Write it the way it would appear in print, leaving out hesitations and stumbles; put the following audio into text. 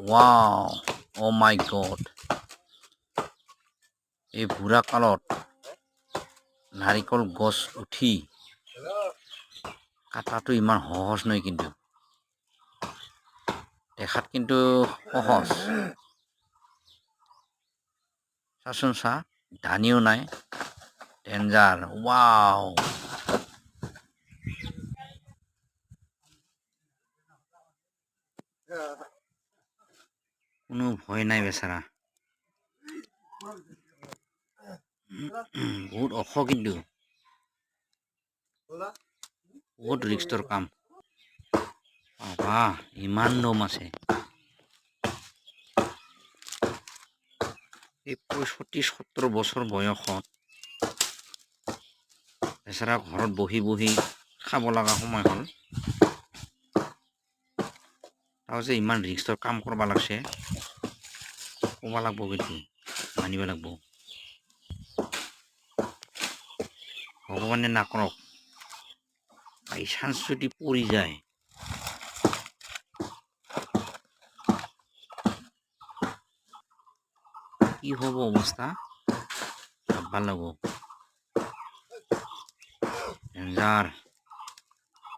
Wow, oh my god. এই বুঢ়া কালত নাৰিকল গছ উঠি কাটাটো ইমান সহজ নহয়, কিন্তু দেখাত কিন্তু সহজ। চাচোন চা, ধানিও নাই, ডেঞ্জাৰ। ৱাও, কোনো ভয় নাই বেচাৰা। বহুত ওখ, কিন্তু বহুত ৰিস্কৰ কাম। ইমান দম আছে। এই 65-70 বছৰ বয়সত বেচাৰা ঘৰত বহি বহি খাব লগা সময় হ'ল। তাও যে ইমান ৰিস্কৰ কাম কৰিব লাগছে, ক'ব লাগব, কিন্তু মানিব লাগব। ভগৱানে নাকৰক, বাই চান্স যদি পৰি যায়, কি হ'ব অৱস্থা, ভাববা লাগব। ডেঞ্জাৰ।